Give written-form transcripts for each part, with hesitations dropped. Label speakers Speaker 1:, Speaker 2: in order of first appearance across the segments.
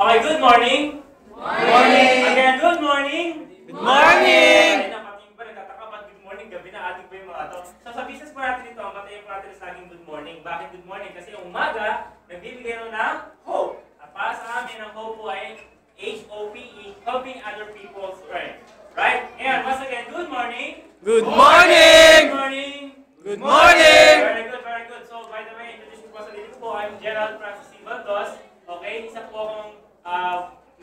Speaker 1: Okay, good morning.
Speaker 2: Morning!
Speaker 1: Again, good morning.
Speaker 2: Good morning!
Speaker 1: Ay, napatingin ba, nagtataka ba't good morning? Gabi na, ating ba yung mga to? So sa business po natin ito, ang patayin po natin is laging good morning. Bakit good morning? Kasi yung umaga, nagbibigay rin ng hope. At para sa amin, ang hope po ay HOPE, helping other people to earn. Right? Ngayon, once again, good morning.
Speaker 2: Good morning!
Speaker 1: Good morning.
Speaker 2: Good morning!
Speaker 1: Very good, very good. So, by the way, introduce ko po sa dito po, I'm Gerald Francis C. Baldos. Okay, isa po akong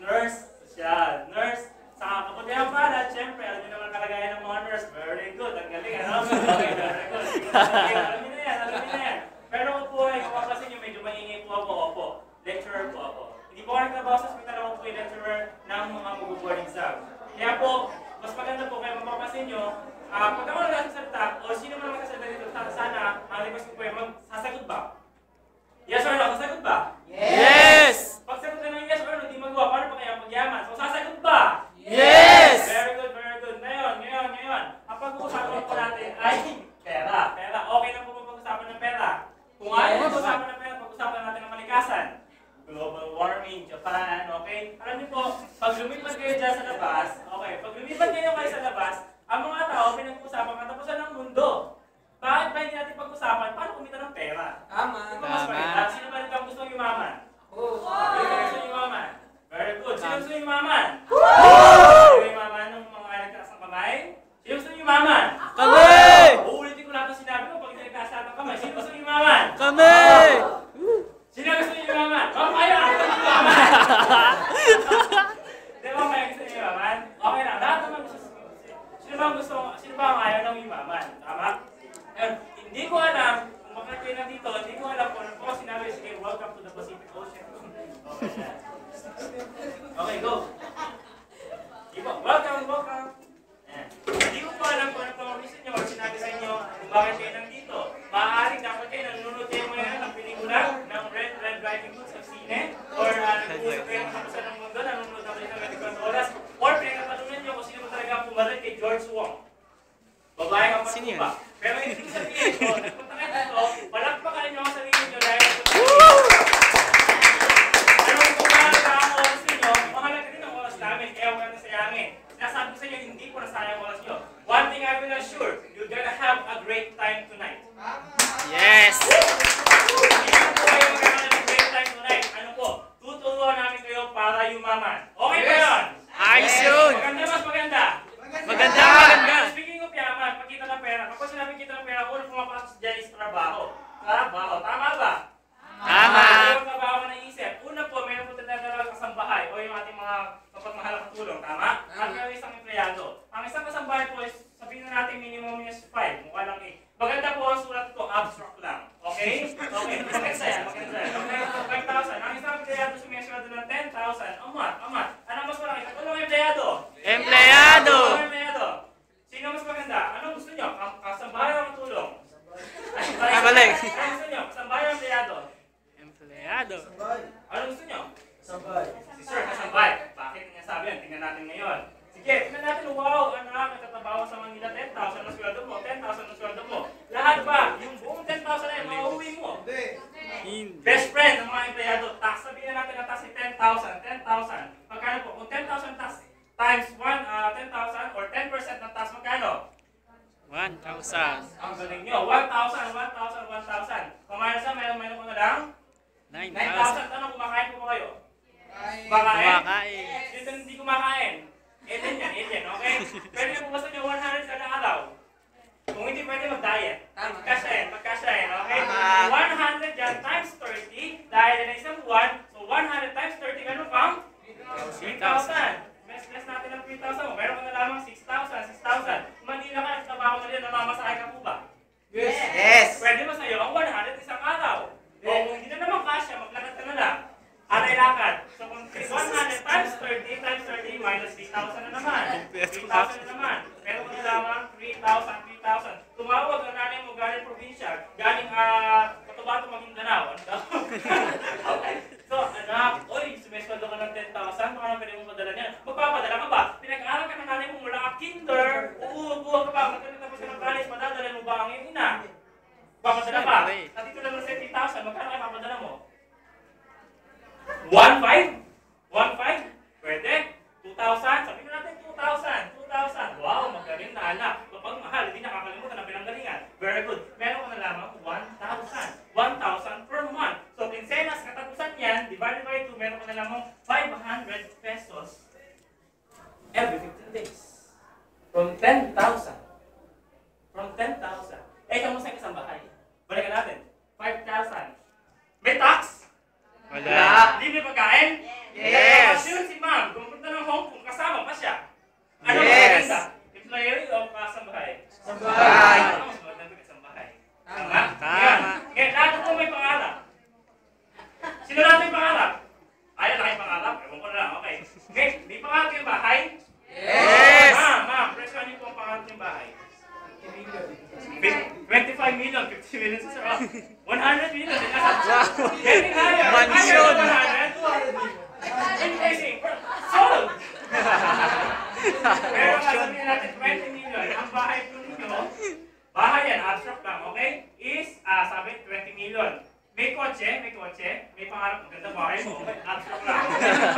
Speaker 1: nurse. Siya, nurse. Sa kabutihan pala, siyempre, alam niyo naman kalagayan ng mga nurse. Very good, ang galing, ano? Okay, very good. Alam niyo na yan, alam niyo na yan. Pero ako po ay, kung kasi niyo, medyo maingay po ako, opo. Lecturer po ako. Hindi po ako nagtrabaho sa hospital, ako po ay lecturer ng mga mag-board exam. Kaya po, mas maganda po kayo mapapasin nyo, pag ako nagsasalita, o sino man magsasalita dito, sana, ang request ko po ay magsasagot ba? Yes or no? Sasagot ba?
Speaker 2: Yes!
Speaker 1: Pag sagot ka ng yes or no, di magawa, paano pa kaya magyaman? So, sasagot ba?
Speaker 2: Yes!
Speaker 1: Very good, very good. Ngayon. Ang pag-uusapan po natin ay pera. Okay na po pag-uusapan ng pera. Kung ayaw pag-uusapan ng pera, pag-uusapan natin ng kalikasan. Global warming, Japan, okay? Alam niyo po, pag lumipad kayo dyan sa labas, okay, pag lumipad kayo sa labas, ang mga tao pinag-uusapan katapusan ng mundo. Bakit ba hindi natin pag-usapan? Paano kumita ng pera?
Speaker 2: Tama.
Speaker 1: Sino ba rin ang gusto yumaman? Sino gusto yumaman? Very good. Sino gusto yumaman? Sino yumaman ng mga nagtaas ng kamay? Sino gusto yumaman?
Speaker 2: Kami!
Speaker 1: Uulitin ko lahat ng sinabi ko pag nagtaas lahat ng kamay. Sino gusto yumaman?
Speaker 2: Kami!
Speaker 1: Sino gusto yumaman? Kayo ang gusto yumaman! Di ba kayo gusto yumaman? Okay lang. Lahat naman gusto. Sino ba ang ayaw ng yumaman? Tama? Hindi ko alam kung bakit kayo nandito. Hindi ko alam kung ano po sinabi. Sige, welcome to the Pacific Ocean. Okay, go. Welcome. Hindi ko po alam kung ano po ang reason nyo or sinabi sa inyo kung bakit kayo nandito. Maaaring dapat kayo nanonood kayo ngayon ng pelikula ng Red Riding Hood sa sine or nag-uusap kayo ng kapusan ng mundo, nanonood na kayo ng 24 oras or pinagkatalunan nyo kung sino talaga ang pumalit kay George Wong. Babae ka pa ba? Pero hindi ko sabihin ko, nagpunta kayo dito, palakpakan nyo ang sarili nyo dahil pero kung mahalaga ang oras ninyo, mahalaga din ang oras namin, kaya huwag na sayangin. Nasabi ko sa inyo, hindi ko nasayang oras nyo. One thing I will assure, you're gonna have a great time tonight.
Speaker 2: Yes!
Speaker 1: Hindi na po kayo magkakaroon ng great time tonight. Ano po? Tuturuan namin kayo para yumaman. Okay ba yun?
Speaker 2: Ayos yun!
Speaker 1: Maganda mas maganda.
Speaker 2: Maganda!
Speaker 1: Speaking of yaman, pagkita ng pera. Kapag sinabi kita ng pera, unang pumapasok dyan is trabaho. Tama ba?
Speaker 2: Tama!
Speaker 1: Yung trabaho na naisip. Una po, mayroon po tinatawag kasambahay o yung ating mga kapagmahal na katulong. Tama? At mayroon isang empleyado. Ang isang kasambahay po is, sabihin na natin minimum is 5. Mukha lang 8. Maganda po ang sulat ko, abstract lang. Okay? Okay. Maganda yan. Okay? 5,000. Ang isang empleyado sumisweldo ng 10,000. Amat. Ano mas malaki? Katulong empleyado.
Speaker 2: Empleyado!
Speaker 1: Sino mas maganda? Anong gusto nyo? Kasambahay o katulong?
Speaker 2: Balik.
Speaker 1: Ano gusto nyo? Kasambahay o empleyado?
Speaker 2: Empleyado!
Speaker 1: Ano gusto nyo? Si Sir, kasambay. Bakit niya sabi yan? Tingnan natin ngayon. Sige, tingnan natin. Wow, anak, nagtatrabaho sa Manila, 10,000 na sweldo mo, 10,000 na sweldo mo. Lahat ba? Yung buong 10,000 na yun, mauuwi mo. Best friend ng mga empleyado, tax. Sabihin natin na tax si 10,000. Magkano po? Kung 10,000 tax times 10,000 or 10% ng tax, magkano?
Speaker 2: 1,000.
Speaker 1: Ang galing nyo. 1,000. Kumain sa meron ko na lang? 9,000. Tanong, kumakain po ba kayo? Kumakain? Dito hindi kumakain. Alien, okay? Pwede na pumasok nyo 100 kada araw. Kung hindi pwede mag-diet. Magkasya yan, okay? 100 dyan times 30, dahil na isang buwan, so 100 times 30, ano pang? 3,000. Less natin ng 3,000 mo. Meron ka na lamang 6,000. Manila ka, trabaho mo rin, namamasahe ka po ba?
Speaker 2: Yes!
Speaker 1: Pwede mo sa'yo ang 100 isang araw. O kung hindi na naman kasya, maglakad ka na lang. Alay-lakad. So kung 100 times 30 minus 3,000 na naman. 3,000 na naman. Meron ka na lamang 3,000. Tumawag ang nanay mo galing probinsya. Galing Cotabato, Maguindanao. Ano daw? Okay. So, anak, oy, sumesweldo ka ng 10,000. Baka na pwede mo padala niyan. Magpapadala ka ba? Pinag-aaral ka ng nanay mo mula ka kinder. Uubuhan ka ba? Magkatapos ka ng college, madadala mo ba ang iyong ina? Papadala pa. At ito lang ng 70,000. Magkano kayo papadala mo? 1,500? 1,500? na lamang 500 pesos every 15 days. From 10,000. From 10,000. Eh, kamusta yung isang bahay? Balikan natin. 5,000. May tax?
Speaker 2: Wala.
Speaker 1: Libre pagkain?
Speaker 2: Yes.
Speaker 1: Yun si ma'am, pumunta ng Hong Kong, kasama pa siya. Ano
Speaker 2: Yes.
Speaker 1: ba maganda? Employee o kasambahay?
Speaker 2: Sambahay.
Speaker 1: Ano mas maganda kasambahay? Tama?
Speaker 2: Tama.
Speaker 1: Ngayon, lahat po may pangarap. Sino natin may pangarap? Ayaw na kayong pangarap? Ewan ko na lang, okay. Ngayon, may pangarap yung bahay?
Speaker 2: Yes.
Speaker 1: Ma'am, presyon niyo po ang pangarap yung bahay. 25 million, 50 million sa sarap. 100 million, getting higher.
Speaker 2: Mansion.
Speaker 1: 100. Increasing. Sold! Pero sasabihin natin 20 million. Ang bahay po ninyo, bahay yan, abstract lang, okay? Is, sabi, 20 million. May kotse, may pangarap, maganda bahay mo, okay? Abstract lang.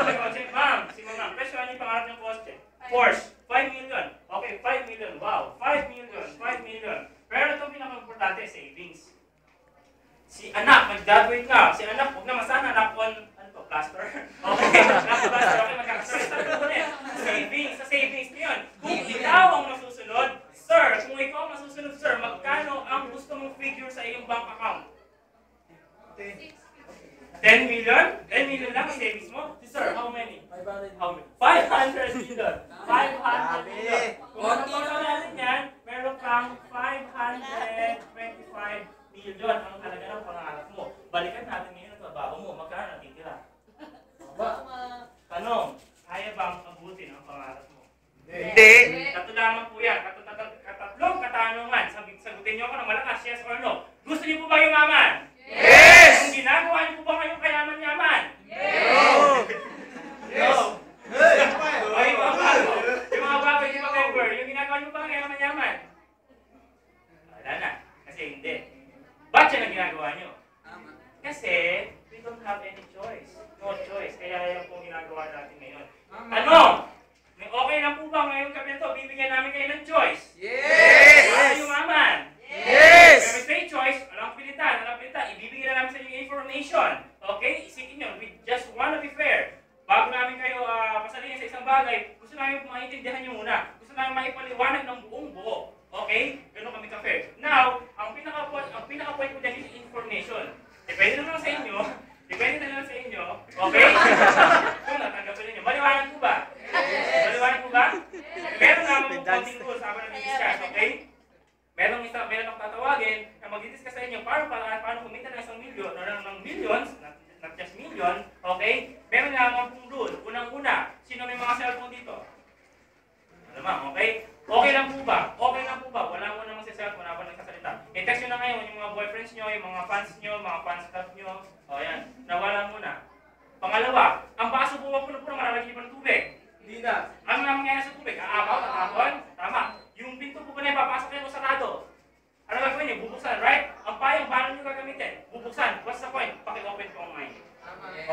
Speaker 1: May kotse, ma'am, ma'am, presyo yung pangarap ng kotse. Porsche, 5 million. Okay, 5 million, wow. 5 million, 5 million. Pero itong pinaka-importante, savings. Si anak, mag-graduate ka. Si anak, huwag naman sana anak on, ano to, plaster? Okay, plaster, okay, magkakastress. Savings, sa savings niyo yun. Kung ikaw ang masusunod, sir, kung ikaw ang masusunod, sir, magkano ang gusto mong figure sa iyong bank account? 10 million? 10 million lang ang savings mo? Sir, how many? 500. How many? 500 million. 500 million. Kung matapos natin yan, meron kang 525 million ang halaga ng pangarap mo. Balikan natin ngayon ang trabaho mo. Magkano natitira? Tanong, kaya bang abutin ang pangarap mo?
Speaker 2: Hindi.
Speaker 1: Tatlo lamang po yan. Katatlong katanungan. Sagutin niyo ako ng malakas, yes or no. Gusto niyo po ba yumaman?
Speaker 2: Yes.
Speaker 1: Kung ginagawa niyo po ba kayong kayaman-yaman?
Speaker 2: No.
Speaker 1: No. Ay, yung mga bago. Yung mga bago, yung mga member. Yung ginagawa niyo ba kayaman-yaman? Wala na. Kasi hindi. Ba't yan ang ginagawa niyo? Kasi we don't have any choice. No choice. Kaya yan po ginagawa natin ngayon. Ano? May okay lang po ba ngayong gabi ito? Bibigyan namin kayo ng choice.
Speaker 2: Yes.
Speaker 1: Wala yumaman.
Speaker 2: Yes.
Speaker 1: Kaya may say choice, walang pilitan. Ibibigyan na namin sa inyo information. Okay? Isipin nyo, we just wanna be fair. Bago namin kayo pasalingin sa isang bagay, gusto namin maintindihan nyo muna. Gusto namin maipaliwanag ng buong buo. Okay? Ganun kami ka-fair. Now, ang pinaka-point ko dyan is information. Depende na lang sa inyo. Depende na lang sa inyo. Okay? Kung natanggapin ninyo. Maliwanag po ba? Maliwanag po ba? Meron naman po konting rules habang nag-discuss. Okay? Meron akong tatawagin na mag-discuss sa inyo paano kumita ng 1 million o ng millions, not just million, okay? Meron naman pong rule. Unang-una, sino may mga cellphone dito? Alam okay? Okay lang po ba? Okay lang po ba? Wala mo namang si cellphone habang nagsasalita. I-text nyo na ngayon yung mga boyfriends nyo, yung mga fans nyo, mga fans club nyo. O yan, nawala muna. Pangalawa, ang baso po wag po na malalagyan pa ng tubig. Hindi na. Ano na mangyayari sa tubig? Aapaw, tatapon? Tama. Yung pinto po ba na ipapasok kayo sa sarado? Ano gagawin niyo? Bubuksan, right? Ang payong, paano niyo gagamitin? Bubuksan. What's the point? Paki-open ko ang mind.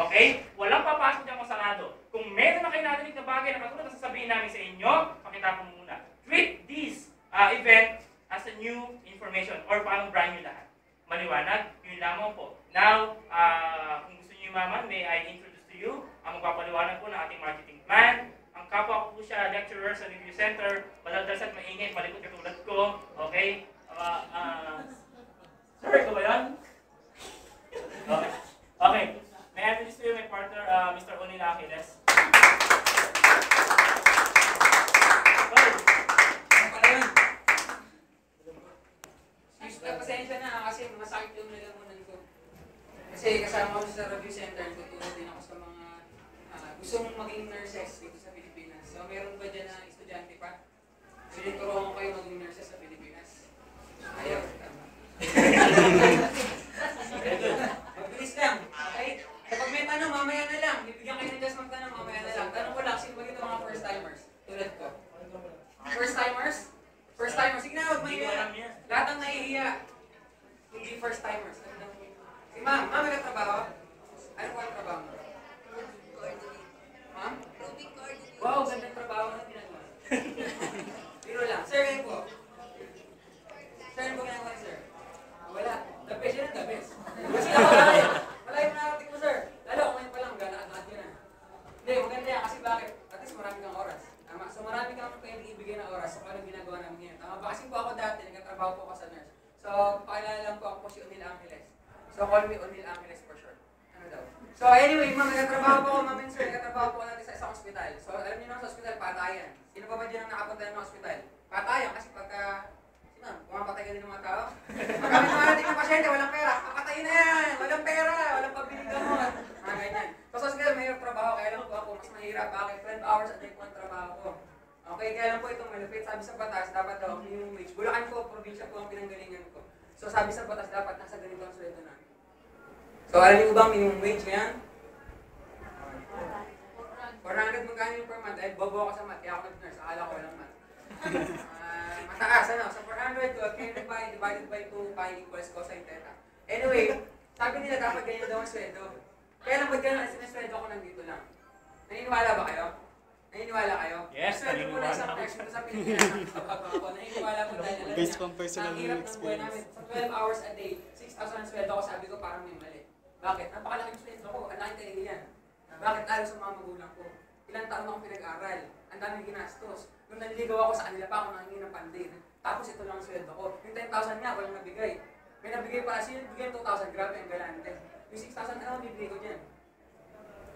Speaker 1: Okay? Walang papasok dyan kung sarado. Kung meron na kayo narinig na bagay na katulad na sasabihin namin sa inyo, pakita ko muna. Treat this event as a new information or parang brand new lahat. Maliwanag? Yun lamang po. Now, kung gusto niyo yumaman, may I introduce to you ang magpapaliwanag po ng ating marketing plan. Ang kapwa ko po siya, lecturer sa review center, madaldasat, maingit, malikot katulad ko. Okay? Sir, ito ba yan? Okay. Okay. May I introduce to you my partner, Mr. Onila Aquiles.
Speaker 3: Pasensya na kasi masakit yung nalamunan ko. Kasi kasama ko sa review center, tutulong din ako sa mga gustong maging nurses dito sa Pilipinas. So meron ba dyan na estudyante pa? Sinuturuan ko kayo maging nurses sa Pilipinas. Ayaw, tama. Mabilis lang, okay? Kapag may tanong, mamaya na lang. Bibigyan kayo ng just magtanong, mamaya na lang. Tanong ko lang, sino ba dito mga first timers? Tulad ko. First timers? First timers, sige na, huwag mahiya. Lahat ang nahihiya. Hindi first timers. Si ma'am, ma'am, may trabaho? Ano po ang trabaho mo? Ma'am? Wow, gandang trabaho na ginagawa. Biro lang. Sir, ngayon po. Sir, ano po ginagawa, sir? Wala. The best yun ang the best. Kasi ako wala yun. Wala yung nakarating mo, sir. Lalo, ngayon pa lang, gana-at yun na. po ako sa nurse. So, pakilala lang po ako si O'Neil Angeles. So, call me O'Neil Angeles for short. Ano daw? So, anyway, ma'am, nagtatrabaho po ako, ma'am and sir, nagtatrabaho po natin sa isang ospital. So, alam niyo na sa ospital, patayan. Sino pa ba dyan ang nakapunta ng ospital? Patayan, kasi pagka, sino, pumapatay ka din ng mga tao? Pagka may narating ng pasyente, walang pera, papatayin na yan! Walang pera! Walang pabili gamot! Mga ganyan. So, sa ospital, mahirap trabaho, kaya lang po ako, mas mahirap. Bakit? 12 hours a day po ang trabaho ko. Okay, kaya lang po itong malupit. Sabi sa batas, dapat daw minimum wage. Bulacan po, probinsya po ang pinanggalingan ko. So, sabi sa batas, dapat nasa ganito ang sweldo namin. So, alam niyo ba ang minimum wage ngayon? 400 magkano yung per month. Dahil bobo ako sa math, kaya ako nag-nurse. Akala ko walang math. Mataas, ano? So, 400 to, divided by 2, pi equals cosine theta. Anyway, sabi nila dapat ganyan daw ang sweldo. Kaya lang, ba't ganyan ang sinasweldo ko nandito lang? Naniniwala ba kayo? Naniniwala kayo?
Speaker 1: Yes,
Speaker 3: sweldo ko na isang person ko sa Pilipinas. Naniniwala ko dahil alam
Speaker 4: Based
Speaker 3: niya,
Speaker 4: on personal
Speaker 3: ang hirap ng buhay namin.
Speaker 4: experience.
Speaker 3: Sa 12 hours a day, 6,000 ang sweldo ko, sabi ko parang may mali. Bakit? Napakalaking sweldo ko, ang laki kahihiyan. Bakit tayo sa mga magulang ko? Ilang taon akong pinag-aral, ang daming ginastos. Nung nanligaw ako sa kanila pa ako nangingi ng pandin. Tapos ito lang ang sweldo ko. Yung 10,000 nga, walang nabigay. May nabigay pa, sino bigay 2,000? Grabe, ang galante. Yung 6,000, ano bibigay ko dyan?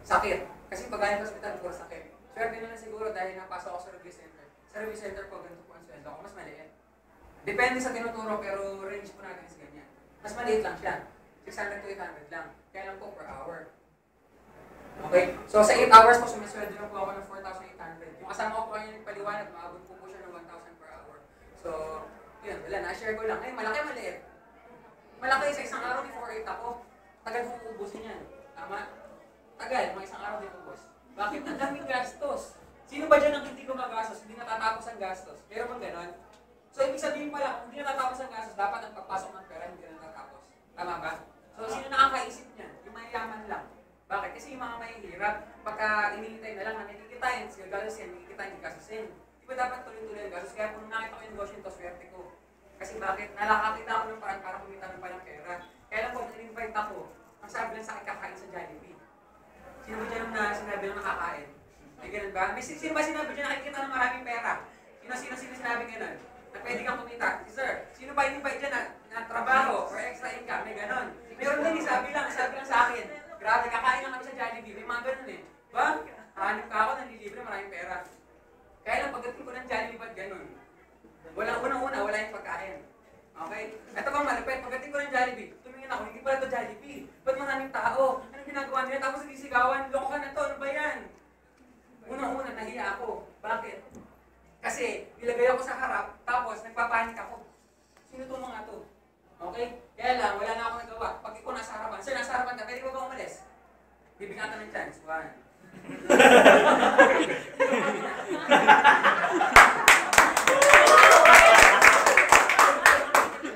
Speaker 3: Sakit. Kasi pag galing sa hospital, puro sakit. Swerte nila siguro dahil napasok ako sa service center. Sa service center po, ganito po ang sweldo ko. Mas maliit. Depende sa tinuturo, pero range po natin is ganyan. Mas maliit lang siya. 600 to 800 lang. Kaya lang po per hour. Okay? So sa 8 hours po, sumisweldo na po ako ng 4,800. Yung kasama ko po kayo nagpaliwanag, maabot po po siya ng 1,000 per hour. So, yun, wala, na-share ko lang. Ay, malaki, maliit. Malaki sa isang araw, before 8 ako. Tagal po uubusin yan. Tama? Tagal, mga isang araw din ubus. Bakit? Ang daming gastos. Sino ba dyan ang hindi gumagastos? Hindi natatapos ang gastos. Pero bang ganon? So, ibig sabihin pala, kung hindi natatapos ang gastos, dapat ang pagpasok ng pera, hindi na natatapos. Tama ba? So, sino nakakaisip niyan? Yung mayayaman lang. Bakit? Kasi yung mga mahihirap, pagka inilitay na lang na nakikitain, gagalos yan, nakikitain, gagasosin. Di ba dapat tuloy-tuloy ang gasos? Kaya kung nakita ko yung negosyo ito, swerte ko. Kasi bakit? Nakakita ako ng parang para kumita ng palang pera. Kaya lang kung in-invite ako, ang sabi lang sa akin kakain sa Jollibee. Sino ba dyan na sinabi lang nakakain? Ay, ganun ba? May sino ba sinabi dyan nakikita ng maraming pera? Sino sinabi ganun? Na pwede kang kumita. Sir, sino ba in-invite dyan na trabaho or extra income? May ganun. Meron din, sabi lang sa akin. Grabe, kakain lang kami sa Jollibee. May mga ganun eh. Ba? Hanap ka ako, nanlilibre, maraming pera. Kaya lang pagdating ko ng Jollibee, ba't ganun? Unang-una, wala yung pagkain. Okay? Ito bang malapit, pagdating ko ng Jollibee, tumingin ako, hindi pala ito Jollibee. Ba't maraming tao? Anong ginagawa nila? Tapos nagisigawan, loko ka na to, ano ba yan? Unang-una, nahiya ako. Bakit? Kasi, nilagay ako sa harap, tapos nagpapanik ako. Sino itong mga to? Okay? Kaya lang, wala na akong nagawa. Pag ikaw nasa harapan, sir, nasa harapan ka, pwede ko ba umalis? Bibigyan ka ng chance. 1.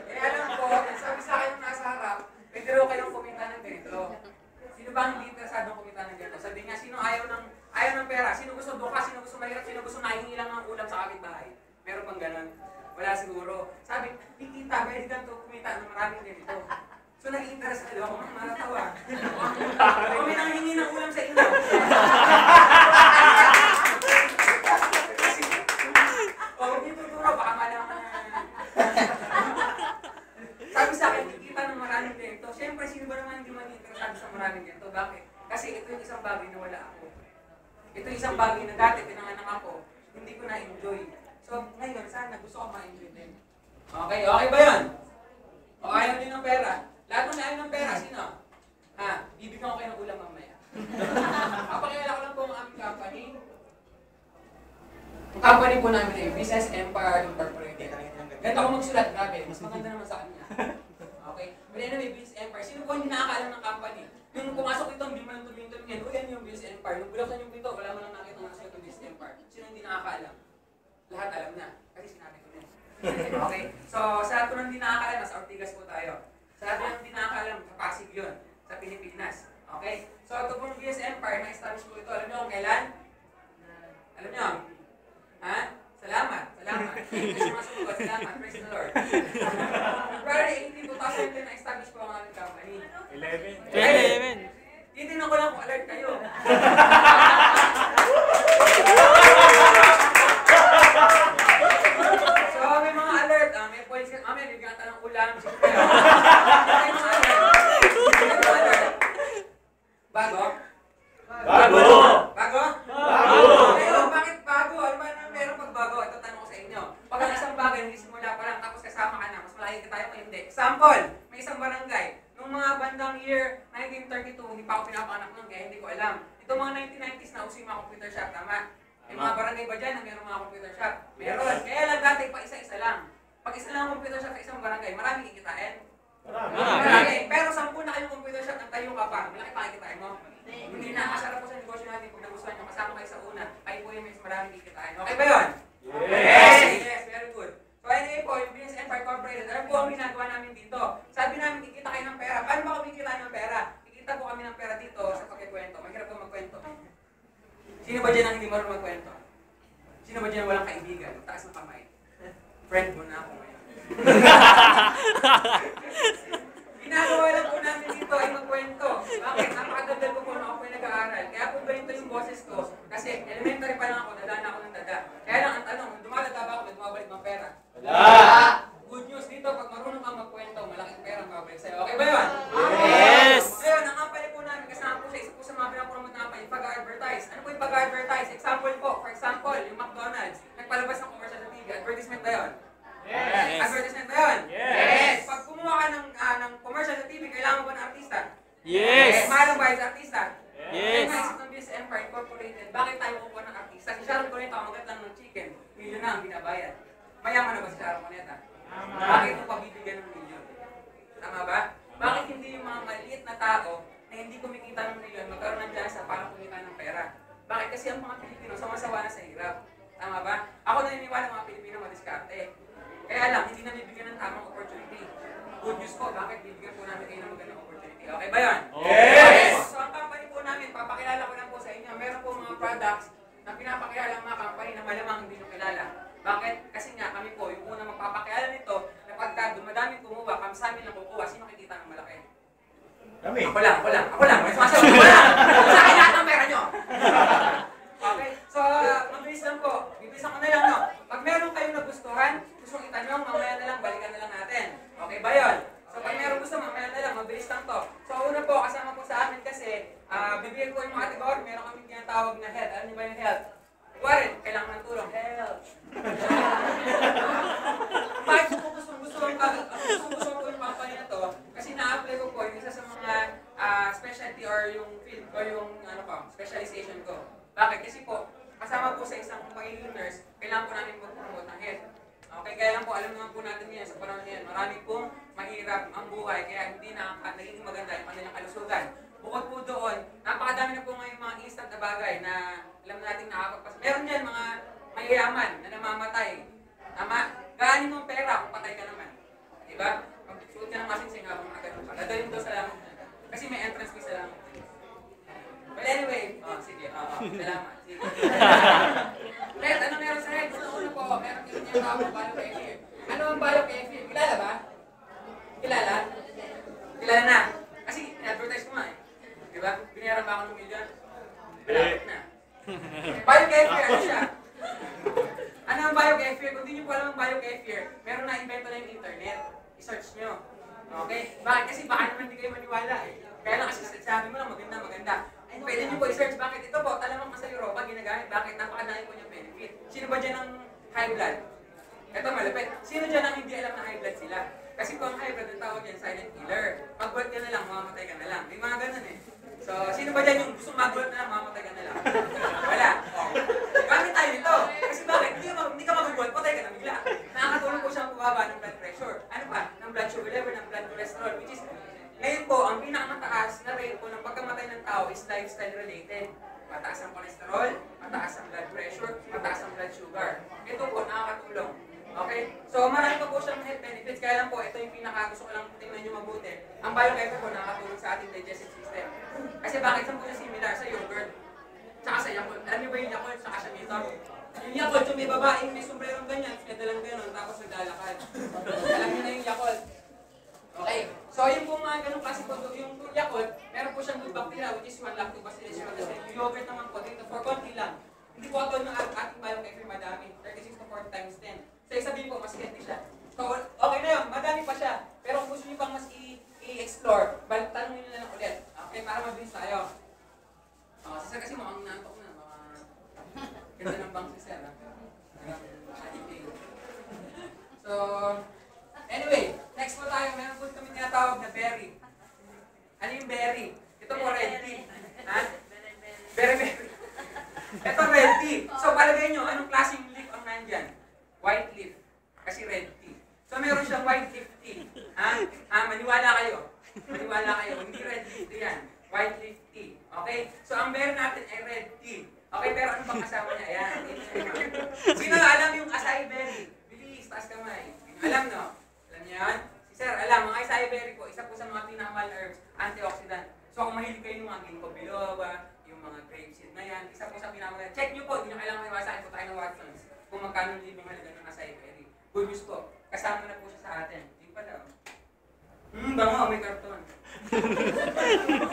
Speaker 3: Kaya alam ko, sabi sa akin yung nasa harap, pwede rin kayong kumita ng ganito. Sino ba ang hindi interesadong kumita ng ganito? Sabi nga, sino ayaw ng pera? Sino gusto buka? Sino gusto mahirap? Sino gusto nahingi lang ng ulam sa kapitbahay? Meron pang ganun? Wala siguro. Sabi, kikita, pwede kang kumita ng maraming ganito. So, nag-interest ka ako, maratawa. O may nanghingi ng ulam sa inyo. O, hindi tuturo, baka malaman. Sabi sa akin, kikita ng maraming ganito. Siyempre, sino ba naman hindi mag-interesado sa maraming ganito? Bakit? Kasi ito yung isang bagay na wala ako. Ito yung isang bagay na dati pinanganak ako, hindi ko na-enjoy. So, ngayon, sana gusto ko ma-enjoy din. Okay? Okay ba yun? O, ayaw din ng pera. Lahat ng ayaw ng pera, sino? Bibigyan ko kayo ng ulam mamaya. Kapakilala ko lang po ang aming company. Ang company po namin ay Business Empire Incorporated. Ganito ako magsulat, grabe. Mas maganda naman sa kanya. Okay? But anyway, Business Empire. Sino po hindi nakakaalam ng company? Nung pumasok ito, hindi mo lang tumingin. O, yan yung Business Empire. Nung bulaksan yung pinto, wala mo lang nakita ng sulat ng Business Empire. Sino hindi nakakaalam? Lahat alam na. Kasi sinabi ko na. Okay? So, sa lahat ko nang hindi nakakaalam, sa Ortigas po tayo. Sa lahat ng hindi nakakaalam, sa Pasig yun. Sa Pilipinas. Okay? So, ito pong BS Empire, na-establish po ito. Alam niyo kung kailan? Alam niyo? Ha? Salamat. Salamat. Kasi masugot. Salamat. Praise the Lord. February 18, 2010, na-establish po ang aming company.
Speaker 1: 11.
Speaker 3: Titignan ko lang kung alert kayo. So, may mga alert. May points. May bigyan Bago?
Speaker 2: Bago!
Speaker 3: Bago?
Speaker 2: Bago!
Speaker 3: Pero bakit bago? Ano ba naman meron pag bago? Ito tanong ko sa inyo. Pag ang isang bagay, nagsimula pa lang, tapos kasama ka na, mas malaki ka tayo o hindi. Example, may isang barangay. Nung mga bandang year 1932, hindi pa ako pinapanganak nun, kaya hindi ko alam. Ito mga 1990s na uso yung mga computer shop, tama? May mga barangay ba dyan na meron mga computer shop? Meron. Kaya lang dati pa isa-isa lang. Pag isa lang ang computer shop sa isang barangay, marami kikitain. Marami. Pero 10 na kayong computer shop, ang tayo ka pa. Malaki pa kikitain mo. Hindi na. Masarap po sa negosyo natin pag nagustuhan nyo. Kasama kayo sa una. Kayo po yung mas maraming kikitain. Okay ba yun?
Speaker 2: Yes!
Speaker 3: Yes, very good. So anyway po, yung Business Empire Corporated, alam po ang ginagawa namin dito. Sabi namin, kikita kayo ng pera. Paano ba kami kikita ng pera? Kikita po kami ng pera dito sa pagkikwento. Mahirap po magkwento. Sino ba dyan ang hindi marunong magkwento? Sino ba dyan walang kaibigan? Taas ng kamay. Friend mo na ako ngayon. Ginagawa lang po namin dito ay magkwento. Bakit? Napakagandal ko po na ako ay nag-aaral. Kaya po ganito yung boses ko. Kasi elementary pa lang ako, dada na ako ng dada. Kaya lang ang tanong, dumadada ba ako, may dumabalik ng pera? Good news dito, pag marunong kang magkwento, malaking pera ang babalik sa'yo. Okay ba yun?
Speaker 2: Yes!
Speaker 3: Ngayon, ang kampanya po namin, kasama po sa isa po sa mga pinapromote namin, yung pag-advertise. Ano po yung pag-advertise? Example po, for example, yung McDonald's, nagpalabas ng commercial sa TV. Advertisement ba yun?
Speaker 1: Yes!
Speaker 3: Advertisement ba yun?
Speaker 1: Yes!
Speaker 3: Pag kumuha ka ng commercial sa TV, kailangan mo ba ng artista?
Speaker 2: Yes!
Speaker 3: Mahal ang bayad sa artista?
Speaker 2: Yes!
Speaker 3: Kaya naisip ng Business Empire Incorporated, bakit tayo kukuha ng artista? Si Sharon Cuneta, umagat lang ng chicken, milyon na ang binabayad. Mayaman na ba si Sharon Cuneta? Bakit mo pabibigyan ng milyon? Tama ba? Bakit hindi yung mga maliit na tao na hindi kumikita ng milyon magkaroon ng chance para kumita ng pera? Bakit? Kasi ang mga Pilipino sumasawa na sa hirap. Tama ba? Ako naniniwala mga Pilipino madiskarte. Kaya lang, hindi na bibigyan ng tamang opportunity. Good news po, bakit bibigyan po namin kayo ng magandang opportunity? Okay ba yun?
Speaker 2: Yes!
Speaker 3: So ang company po namin, papakilala ko lang po sa inyo, meron po mga products na pinapakilala ang mga company na malamang hindi nyo kilala. Bakit? Kasi nga kami po, yung unang magpapakilala nito, na pagka dumadaming kumuha, kami sa amin lang kukuha, sino kikita ng malaki?
Speaker 2: Kami.
Speaker 3: Ako lang. May sumasagot. Ako lang. Sa akin lahat ng pera nyo. Okay? So, mabilis lang po. Bibilisan ko na lang, no? Pag meron kayong nagustuhan, gustong itanong, mamaya na lang, balikan na lang natin. Okay ba yun? So, pag meron gusto, mamaya na lang, mabilis lang to. So, una po, kasama po sa amin kasi, bibigyan ko yung mga category, meron kami tinatawag na health. Alam niyo ba yung health? Warren, kailangan ng tulong. Health. Bakit gusto ko yung company na to? Kasi na-apply ko po yung isa sa mga specialty or yung field or yung specialization ko. Bakit? Kasi po, kasama po sa isang pagiging nurse, kailangan po namin mag-promote ng health. Okay, kaya lang po, alam naman po natin yan sa panahon yan. Marami pong mahirap ang buhay, kaya hindi nagiging maganda yung kanilang kalusugan. Bukod po doon, napakadami na po ngayon mga instant na bagay na alam natin nakakapagpas. Meron yan mga mayayaman na namamatay. Tama? Gaanin mong pera kung patay ka naman. Diba? Pag-suot ka ng masinsing habang agad mo pa. Dadalhin doon sa langit. Kasi may entrance fee sa langit. But anyway, sige. Salamat. Sige. Red, ano meron sa Red? Una po, meron din niya tawag BioKFir. Ano ang BioKFir? Kilala ba? Kilala? Kilala na. Kasi in-advertise ko nga eh. Diba? Binayaran ba ako ng milyon? Malapit na. BioKFir, ano siya? Ano ang BioKFir? Kung di nyo po alam ang BioKFir, meron na invento na yung internet. I-search nyo. Okay? Bakit? Kasi baka naman hindi kayo maniwala eh. Kaya lang kasi sabi mo lang maganda. Pwede nyo po i-search. Bakit? Ito po, talamang sa Europa, ginagamit. Bakit? Napakadami po niyang benefit. Sino ba dyan ang high blood? Ito malapit. Sino dyan ang hindi alam na high blood sila? Kasi kung ang high blood, ang tawag yan, silent killer. Pag-blood ka na lang, mamamatay ka na lang. May mga ganun eh. So, sino ba dyan yung gusto mag-blood na lang, mamamatay ka na lang? Wala. Gamit tayo nito. Kasi bakit? Hindi ka mag-blood, patay ka na bigla. Nakakatulong po siyang bumaba ng blood pressure. Ano pa? Ng blood sugar level, ng blood cholesterol. Which is, ngayon po, ang pinakamataas na rate po ng pagkamatay ng tao is lifestyle related. Mataas ang cholesterol, mataas ang blood pressure, mataas ang blood sugar. Ito po, nakakatulong. Okay? So, marami pa po siyang health benefits. Kaya lang po, ito yung gusto ko lang tingnan nyo mabuti. Ang BioKFir po nakakatulong sa ating digestive system. Kasi bakit saan po siya similar sa yogurt? Tsaka sa Yakult. Alam niyo ba yung Yakult? Tsaka siya Mito? Yung Yakult, yung may babaeng may sombrerong ganyan, pinadalang gano'n, tapos naglalakad. Alam niyo na yung Yakult. Okay? So, yung po mga ganun kasi po, yung Yakult, meron po siyang good bacteria, which is 1 lactobacillus rhodesiae. Yung yogurt naman po, dito for konti lang. Hindi po ito ng ating BioKFir madami, 36 to 40 times 10. So, sabihin po, mas healthy siya. So, okay na yun, madami pa siya. Pero kung gusto niyo pang mas i-explore, tanongin nyo na lang ulit. Okay, para mabilis tayo. Kasi mukhang nantok na. Ganda ng bang si Sir, ha? So, anyway, next po tayo. Meron po kami tinatawag na berry. Ano yung berry? Ito po red tea. Ha? Berry. Ito red tea. So, palagay nyo, anong klaseng leaf ang nandyan? White leaf. Kasi red tea. So, meron siyang white leaf tea. Ha? Maniwala kayo. Maniwala kayo. Hindi red leaf tea yan. White leaf tea. Okay? So, ang berry natin ay red tea. Okay, pero ano bang kasama niya? Ayan. Sino alam yung acai berry? Bilis, taas kamay. Alam, no? Alam niyo yan? Si Sir, alam, ang acai berry po, isa po sa mga pinakamahal herbs, antioxidant. So, kung mahilig kayo ng mga ginkgo biloba, yung mga grapeseed na yan, isa po sa pinakamahal. Check nyo po, hindi nyo kailangan iwasan po tayo ng Watsons kung magkano yung libing halaga ng acai berry. Good news po, kasama na po siya sa atin. Hindi pa daw. Bango, may karton.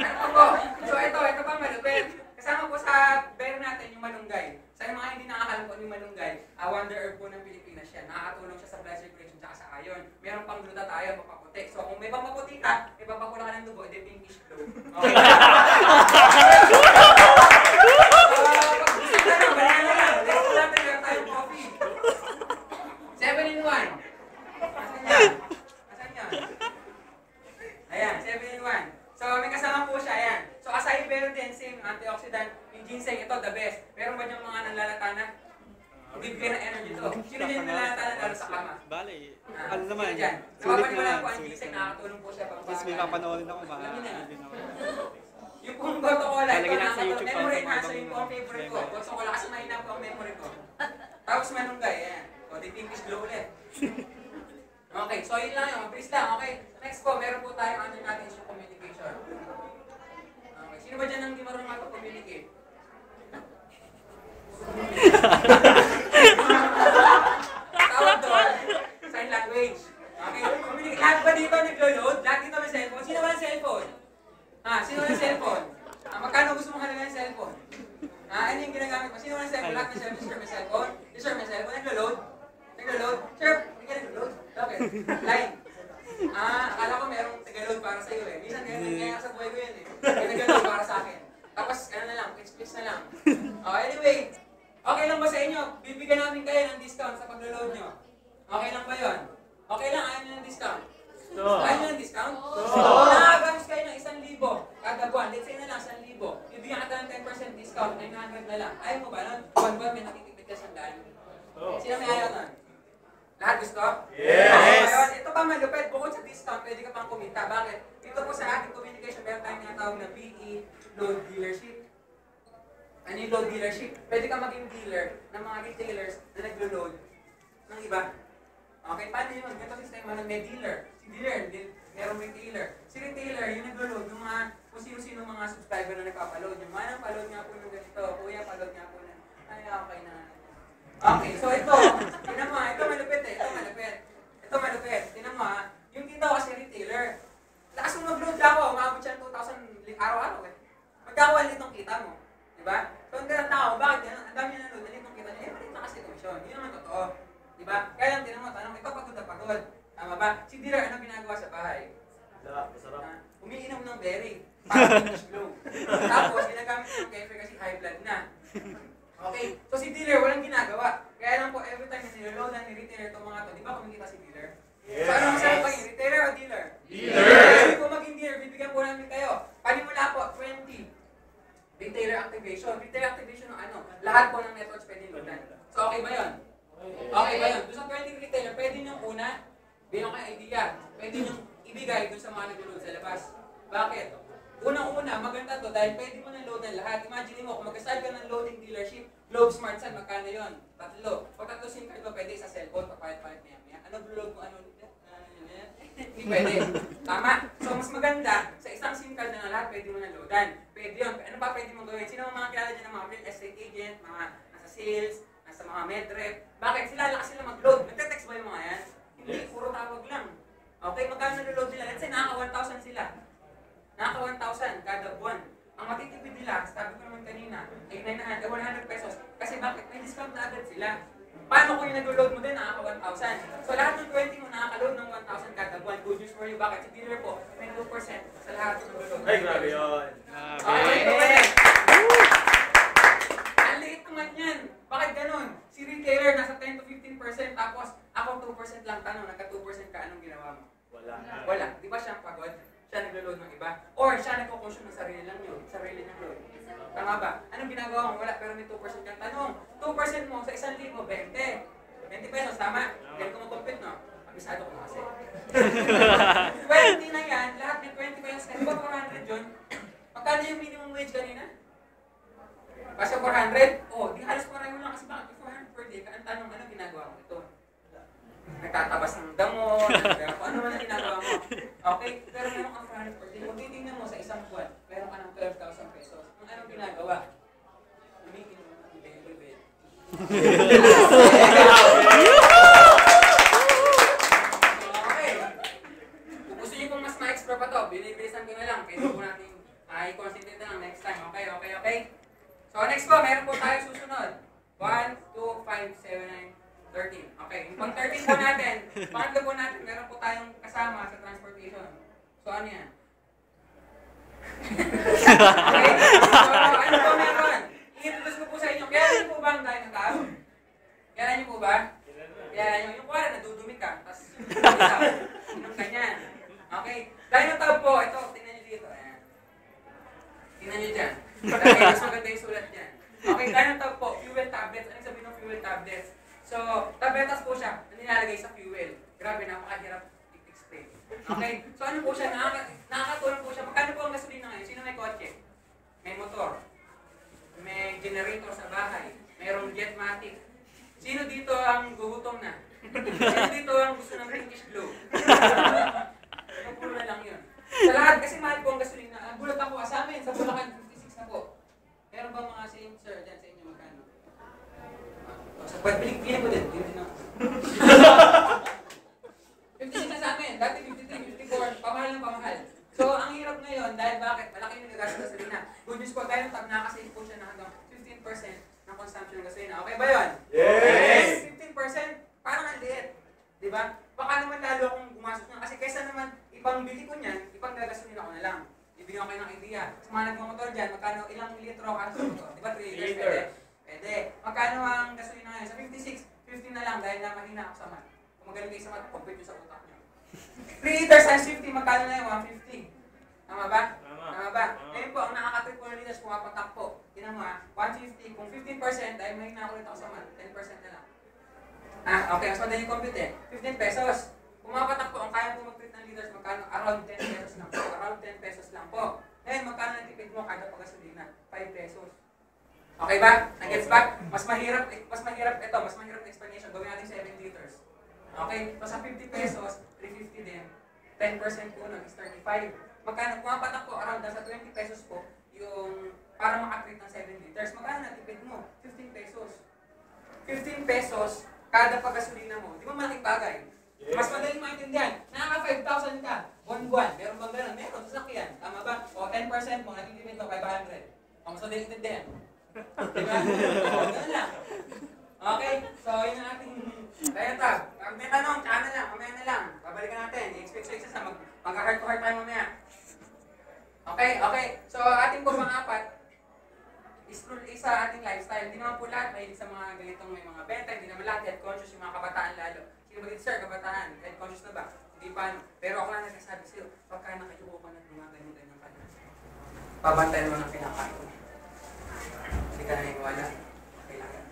Speaker 3: Ano po? So, ito pa malupit. Kasama po sa berry natin yung malunggay. Sa mga hindi nakakalam po yung malunggay, wonder herb po ng Pilipinas yan. Nakakatulong siya sa blood circulation at sa iron. Meron pang glutathione, pampaputi. So kung may pampaputi ka, may pampapula ka ng dugo, edi pinkish glow. Okay. Pag gusto ka na, balikan na lang. Let's go natin, meron tayong coffee. 7-in-1. Asan yan? Asan yan? Ayan, 7-in-1. So may kasama po siya, ayan. So acai berry din, same antioxidant. Yung ginseng, ito the best. Meron ba diyang mga nanlalata na? Bibigyan ng energy to. Sino dyan nanlalata na lalo sa kama?
Speaker 2: Bale, ano naman,
Speaker 3: Sino dyan?
Speaker 2: sulit
Speaker 3: Napapanin mo
Speaker 2: na
Speaker 3: lang
Speaker 2: yan.
Speaker 3: po ang ginseng, nakakatulong po siya pang
Speaker 2: At least may papanoorin ako,
Speaker 3: Alam niyo na.
Speaker 2: din ako.
Speaker 3: Yung pong Gotocola, ito
Speaker 2: Lalagyan natin sa
Speaker 3: nakakatulong.
Speaker 2: YouTube
Speaker 3: Memory
Speaker 2: para
Speaker 3: enhancer yung po ang favorite ko.
Speaker 2: memorize.
Speaker 3: Gotocola kasi mahina po ang memory ko. Tapos malunggay, ayan. O, di pinkish glow ulit. Okay, so yun lang yun. Mabilis lang, okay. Next po, meron po tayong ano natin yung communication. Okay, sino ba dyan ang hindi marunong mag-communicate? Tawag doon, sign language. Okay, communicate. Lahat ba dito naglo-load? Lahat dito may cellphone? Sino ba ng cellphone? Sino ba ng cellphone? Magkano gusto mong halaga ng cellphone? Ano yung ginagamit mo? Sino ba ng cellphone? Lahat ng cellphone? Sir, may cellphone? Sir, may cellphone? Naglo-load? Naglo-load? Sir, hindi ka naglo-load? Okay, line. Akala ko merong taga-load para sa'yo eh. Minsan kaya sa buhay ko yan eh. May taga-load para sa akin. Tapos, ano na lang, pitch na lang. Anyway, okay lang ba sa inyo? Bibigyan namin kayo ng discount sa paglo-load nyo. Okay lang ba yun? Okay lang, ayaw nyo ng discount? Ayaw nyo ng discount? Nakaganos kayo ng 1,000 kada buwan. Let's say na lang 1,000. Bibigyan ka ng 10% discount, 900 na lang. Ayaw mo ba nun? Buwan-buwan may nakikipit ka sa daan. Sino may ayaw nun? Lahat gusto?
Speaker 2: Yes!
Speaker 3: Okay, ito pa malupit. Bukod sa discount, pwede ka pang kumita. Bakit? Dito po sa ating communication, meron tayong tinatawag na BE, load dealership. Ano yung load dealership? Pwede ka maging dealer ng mga retailers na naglo-load ng iba. Okay, paano yun? Ganito sistema na may dealer. Si dealer, merong retailer. Si retailer, yung naglo-load, yung mga kung sino-sino mga subscriber na nagpapaload. Yung mga paload nga po ng ganito. Kuya, paload nga po na. Ay, okay na. Okay, so ito. Tingnan mo, ito malupit eh. Ito malupit. Tingnan mo yung dito kasi retailer. Lakas mo mag-load ako, umabot siya ng 2,000 araw-araw eh. Magkakawalit itong kita mo. Diba? So, ang tao, bakit yan? Ang dami na load, nalit itong kita niya. Malit na kasi komisyon. Hindi naman totoo. Diba? Kaya lang tinanong mo, ito pagod na pagod. Tama ba? Si dealer, ano ginagawa sa bahay?
Speaker 2: Masarap.
Speaker 3: Umiinom ng berry. Para finish glow. Tapos, ginagamit ng kefe kasi high blood na. Okay? So, si dealer, walang ginagawa. Kaya lang po, every time na niloloadan ni retailer itong mga to, di ba kumikita si dealer?
Speaker 2: Yes.
Speaker 3: So, ano masarap pa yun? Retailer o dealer?
Speaker 2: Dealer!
Speaker 3: Kung maging dealer, bibigyan po namin kayo. Panimula po, 20. Retailer activation. Retailer activation ng ano? Lahat po ng networks pwede loadan. So, okay ba yun? Okay ba yun? Doon sa 20 retailer, pwede nyo una, bilang kayo idea, pwede nyo ibigay doon sa mga nag-load sa labas. Bakit? Unang-una, maganda to dahil pwede mo na loadan lahat. Imagine mo, kung mag-start ka ng loading dealership, Globe Smart Sun, magkano yun? 3. Pag 3 SIM card mo, pwede sa cellphone, papayat-payat maya. Ano load mo? Ano? Hindi pwede. Tama? So, mas maganda, sa isang SIM card na lahat, pwede mo na loadan. Pwede yun. Ano pa pwede mo gawin? Sino ang mga kilala dyan ng mga real estate agent, mga nasa sales, nasa mga medrep? Bakit? Sila lakas sila mag-load. Nagte-text ba yung mga yan? Hindi, puro tawag lang. Okay, magkano na-load nila? Let's say, nakaka 1,000 sila. Nakaka 1,000 kada buwan. Ang matitipid nila, sabi ko naman kanina, ay 100 pesos. Kasi bakit? May discount na agad sila. Paano kung yung nag-load mo din, nakaka 1,000? So lahat ng 20 mo nakaka-load ng 1,000 kada buwan. Good news for you. Bakit? Si dealer po, may 2% sa lahat ng nag-load.
Speaker 2: Ay, grabe yun.
Speaker 3: Okay, Tama ba? Anong ginagawa mo? Wala, pero may 2% kang tanong. 2% mo sa 1,000, 20. 20 pesos, tama? Ganun ko mag-compute, no? Abisado ko na kasi. 20 na yan, lahat may 20 pesos. Di ba 400 yun? Magkano yung minimum wage kanina? Basta 400? Oh, di halos pareho lang kasi bakit 400 per day? Ang tanong, ano ginagawa mo? Ito. Nagtatabas ng damo, kung ano man ang ginagawa mo. Okay? Pero meron kang 400 per day. Kung titingnan mo sa isang buwan, meron ka ng 12,000 pesos. Ang anong ginagawa? Umitin mo ng bed. Okay. Kung gusto niyo pong mas ma-explore pa to, binibilisan ko na lang. Pwede po natin i-concentrate na lang next time. Okay? So next po, meron po tayo susunod. 1, 2, 5, 7, 9, 13. Okay, yung pang 13 po natin, pangatlo po natin, meron po tayong kasama sa transportation. So ano yan? Okay, so ano po meron? I-introduce ko po sa inyo. Kaya niyo po ba ang dahil ng tao? Kaya niyo po ba? Kaya niyo, yung kuwara, nadudumi ka, tapos isaw. Yung ganyan. Okay, dahil ng tao po, ito, tingnan niyo dito. Ayan. Tingnan niyo dyan. Dahil mas maganda yung sulat dyan. Okay, dahil ng tao po, fuel tablets. Anong sabihin ng fuel tablets? So, tabletas po siya na nilalagay sa fuel. Grabe, napakahirap i-explain. Okay? So, ano po siya? Nakakatulong po siya. Magkano po ang gasolina ngayon? Sino may kotse? May motor. May generator sa bahay. Mayroong jetmatic. Sino dito ang gugutom na? Sino dito ang gusto ng pinkish glow? Yung puro na lang yun. Sa lahat, kasi mahal po ang gasolina. Gulat ako sa amin, sa Bulacan, 56 na po. Meron ba mga same, sir, dyan sa inyo magkano? Sa pagbiling ko din, hindi na. 56 na sa amin, dati 53, 54, pamahal. So, ang hirap ngayon, dahil bakit? Malaki yung nagagastos sa gasolina. Good news po, dahil nakasave po siya na hanggang 15% ng consumption ng gasolina. Okay ba yun?
Speaker 2: Yes!
Speaker 3: 15%, parang ang liit. Diba? Baka naman lalo akong gumastos na. Kasi kaysa naman, ipang bili ko niyan, ipang gagasolina ko na lang. Ibigyan ko kayo ng idea. Sa mga nagmamotor dyan, magkano ilang litro ka sa motor? Diba 3 liters? Pwede? Pwede. Magkano ang gasolina ngayon? Sa 56, 15 na lang dahil na mahina ako sa math. Kung magaling kayo sa math, compute nyo sa utak nyo. 3 liters times 50, magkano na yun? 150. Tama ba? Tama ba? Ngayon po, ang nakaka-trip po na liters, pumapatak po. Tinan mo 150. Kung 15%, dahil mahina ako ulit ako sa math, 10% na lang. Okay, mas madali yung compute eh. 15 pesos. Pumapatak po, ang kaya po mag-treat ng liters, magkano? Around 10 pesos lang po. Around 10 pesos lang po. Ngayon, magkano natipid mo kada pagkasolina? 5 pesos. Okay ba? Nag-gets ba? Mas mahirap ito, mas mahirap na explanation. Gawin natin 7 liters. Okay? So sa 50 pesos, 350 din. 10% po nun is 35. Magkano? Pumapatak po, around nasa 20 pesos po, yung para makakreate ng 7 liters. Magkano natipid mo? 15 pesos. 15 pesos kada pagkasolina mo. Di ba malaking bagay? Mas madaling maintindihan. Nakaka 5,000 ka. Buwan-buwan. Meron bang gano'n? Meron. Sasakyan. Tama ba? O 10% mo, natitipid mo, 500. O mas madaling intindihan. Diba? O, gano'n lang. Okay? So, yun ang ating diatab. Pag may tanong, tsaka na lang. Mamaya na lang. Babalikan natin. I-expect sa isa sa mag-heart to heart tayo mamaya. Okay. So, ating po pang-apat is sa ating lifestyle. Hindi naman po lahat mahilig sa mga ganitong may mga benta. Hindi naman lahat health conscious yung mga kabataan lalo. Sino ba dito, sir, kabataan? Health conscious na ba? Hindi pa. Pero ako lang nagsasabi sa'yo, pagka nakayuko ka na mga ganyan-ganyan ka na, pabantayan mo ng pinakain. Hindi ka naniniwala. Kailangan.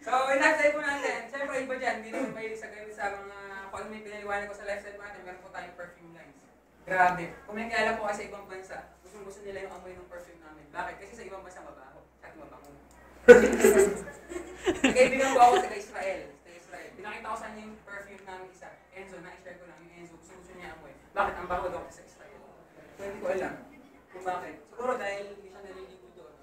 Speaker 3: So, in lifestyle po natin, siyempre iba dyan, hindi naman mahilig sa ganyan sa mga kung ano may pinaliwanag ko sa lifestyle natin, meron po tayong perfume lines. Grabe. Kung may kilala po kasi ibang bansa, gusto nila yung amoy ng perfume namin. Bakit? Kasi sa ibang bansa mabaho. At mabango. Nagkaibigan po ako sa Israel. Pinakita ko sa yung perfume namin isa. Enzo, na-share ko lang yung Enzo. Gusto niya amoy. Bakit ang baho daw sa Israel? So, hindi ko alam kung bakit. Siguro dahil hindi siya naliligo doon.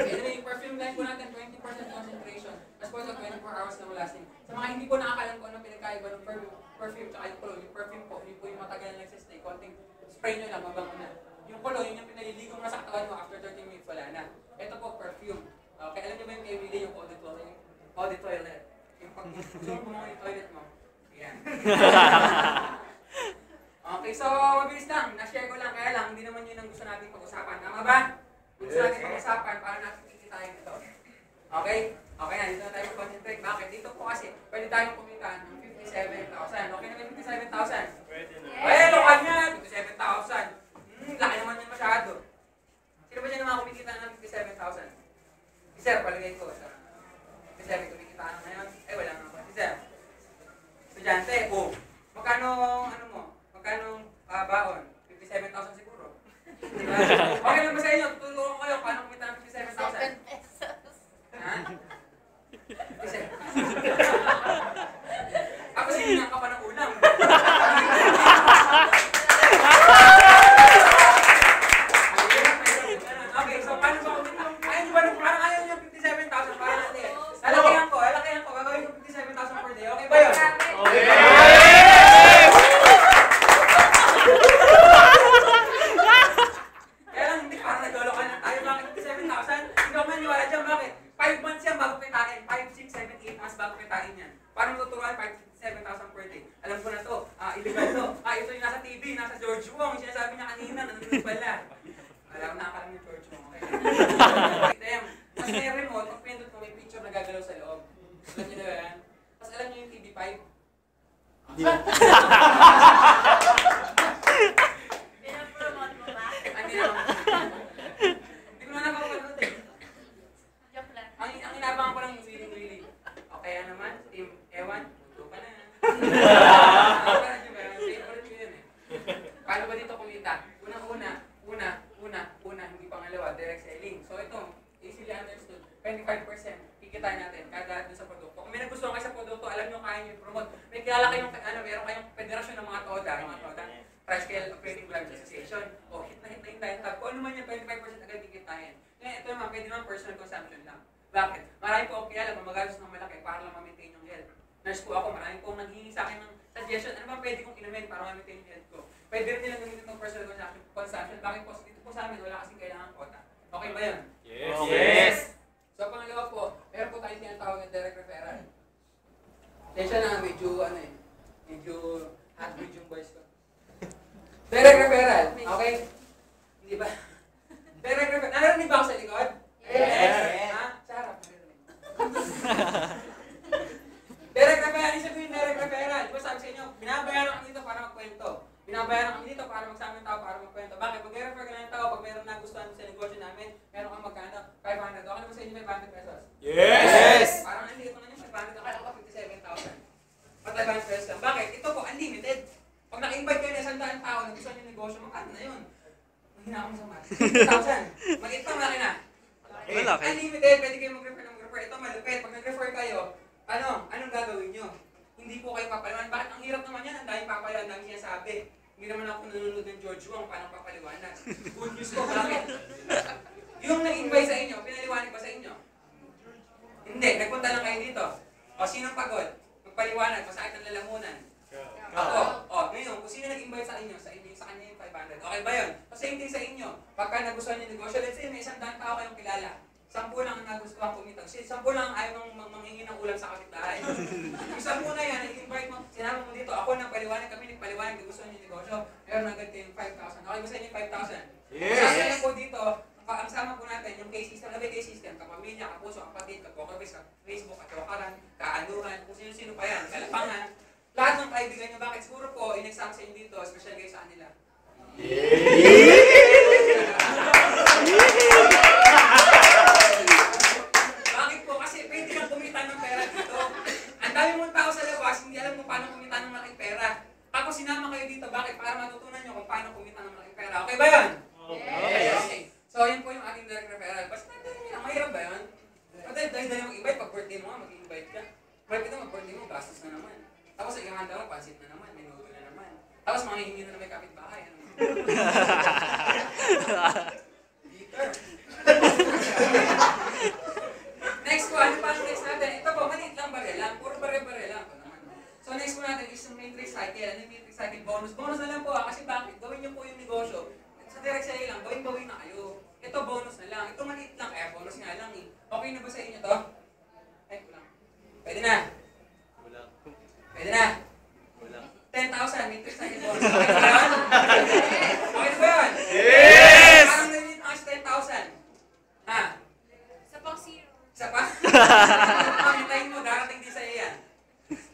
Speaker 3: Anyway, yung perfume line po natin, 20% concentration. Mas po ito, 24 hours na lasting. Sa mga hindi po nakakalam kung ano pinagkaiba ng perfume tsaka yung cologne. Yung perfume po, yun po yung matagal na nagsistay. Konting spray nyo lang, mabango na. Yung cologne, yun yung pinaliligo mo sa katawan mo after 30 minutes, wala na. Ito po, perfume. Okay, alam niyo ba yung everyday yung auditory? Auditoilet. Yung pag gusto mo yung toilet mo. Yan. Okay, so mabilis lang. Na-share ko lang, kaya lang, hindi naman yun ang gusto natin pag-usapan. Tama ba? Gusto natin pag-usapan para natin kikitahin ito. Okay? Okay na, dito na tayo concentrate. Bakit? Dito po kasi, pwede tayong kumita ng 57,000. Okay na ba 57,000?
Speaker 1: Pwede na.
Speaker 3: Well, lokal niya, 57,000. Laki naman yan masyado. Alam ko nakakalam yung George mo. Okay. Tem, mas may remote, pag pinindot mo may picture na gagalaw sa loob. Alam niyo na ba yan? Tapos alam niyo yung TV5?
Speaker 4: Pinapromote mo ba?
Speaker 3: Ano yun? Hindi ko na napapanood eh.
Speaker 4: Joke lang.
Speaker 3: Ang inabangan ko lang yung willing. O kaya naman, Team Ewan, tuto ka na. Ako na diba? Favorite ko yun eh. Paano ba dito kumita? Una, hindi pangalawa, direct selling. So ito, easily understood. 25% kikitain natin kada doon sa produkto. Kung may nagustuhan kayo sa produkto, alam nyo kaya nyo i-promote. May kilala kayong, meron kayong federasyon ng mga TODA, Tricycle Operating Branch Association. O, hit na yung tayo tab. Kung ano man yung 25% agad kikitain. Ngayon, ito naman, pwede naman personal consumption lang. Bakit? Marami po ako kilala, magagastos ng malaki para lang ma-maintain yung health. Nurse po ako, marami pong naghihingi sa akin ng suggestion. Ano ba pwede kong inumin para ma-maintain yung health ko? Pwede rin nilang gamitin ng personal consumption. Bakit po? Dito po sa amin, wala kasing kailangan quota. Okay ba yun?
Speaker 2: Yes!
Speaker 3: So, pangalawa po, meron po tayong tinatawag ng direct referral. Tensya na, medyo hot-bridge yung voice ko. Direct referral, okay? Hindi ba? Direct referral. Narinig ba ako sa likod?
Speaker 2: Yes!
Speaker 3: Ha? Sarap. Direct referral, isa po yung direct referral. Di ba sabi sa inyo, binabayaran kami dito para magkwento. Binabayaran kami dito para magsama yung tao para magkwento. Bakit? Pag i-refer ka na ng tao, pag mayroong nagustuhan sa negosyo namin, meron kang magkano? 500. Okay naman sa inyo 500 pesos?
Speaker 2: Yes!
Speaker 3: Parang nandito na yung 500. Akala ko 57,000. Pag 500 pesos lang. Bakit? Ito po, unlimited. Pag naka-invite kayo na 100 tao, nagustuhan yung negosyo, magkano na yun? Mahina ako sa math. 50,000. Mag-ito pa, malaki na.
Speaker 2: Malaki.
Speaker 3: Unlimited, pwede kayo mag-refer ng refer. Ito malupit. Pag nag-refer kayo, anong gagawin nyo? Hindi po kayo papaliwan. Bakit? Ang hirap naman yan. Ang daming papaliwan, ang daming sinasabi. Hindi naman ako nanonood ng George Wong, paano papaliwanan. Good news ko, bakit? Yung nag-invite sa inyo, pinaliwanag ba sa inyo? Hindi, nagpunta lang kayo dito. O, sinong pagod? Magpaliwanag, masakit ang lalamunan. Ako. O, ngayon, kung sino nag-invite sa inyo, sa kanya yung 500. Okay ba yun? So, same thing sa inyo. Pagka nagustuhan yung negosyo, let's say may 100 tao kayong kilala. 10 lang ang nagustuhan kumita. 10 lang ayaw manghingi ng ulam sa kapitbahay. Yung 10 na yan, nag-invite mo, sinama mo dito, ako nagpaliwanag kami, nagpaliwanag, nagustuhan yung negosyo, meron agad kayong 5,000. Okay ba sa inyo yung 5,000?
Speaker 2: Yes!
Speaker 3: Sa akin po dito, ang sama po natin, yung case system, case system, kapamilya, kapuso, kapatid, kapokabis, Facebook, katokaran, kaanuhan, kung sino-sino pa yan, kalapangan. Lahat ng kaibigan nyo, bakit? Siguro po, in-exam sa inyo dito, especially kayo sa kanila. Bakit po? Kasi pwede kang kumita ng pera dito. Ang dami mong tao sa labas, hindi alam kung paano kumita ng malaking pera. Ako sinama kayo dito, bakit? Para matutunan nyo kung paano kumita ng malaking pera. Okay ba yun?
Speaker 2: Yes!
Speaker 3: Okay. So, yun po yung ating direct referral. Basta natin nyo lang, mahirap ba yun? Dahil mag-invite, pag birthday mo nga, mag-invite ka. Mahirap ito, mag-birthday mo, gastos na naman. Tapos ihanda mo, pansit na naman, menudo na naman. Tapos manghihingi na may kapitbahay. Ano? Bitter. Next po, ano pa ang next natin? Ito po, maliit lang, baril lang. Puro baril-baril lang. So next po natin is yung matrix cycle. Ano yung matrix cycle? Bonus. Bonus na lang po kasi bakit? Gawin niyo po yung negosyo. Sa direct selling lang, gawin na kayo. Ito bonus na lang. Ito maliit lang, kaya bonus nga lang eh. Okay na ba sa inyo to? Ay, kulang. Pwede na. Pwede na. 10,000, matrix cycle bonus. Okay na ba yun? Okay na ba yun?
Speaker 2: Yes!
Speaker 3: Parang naliit na kasi 10,000. Ha?
Speaker 4: Sa pang zero.
Speaker 3: Isa pa? Pamintayin mo, darating din sa'yo yan.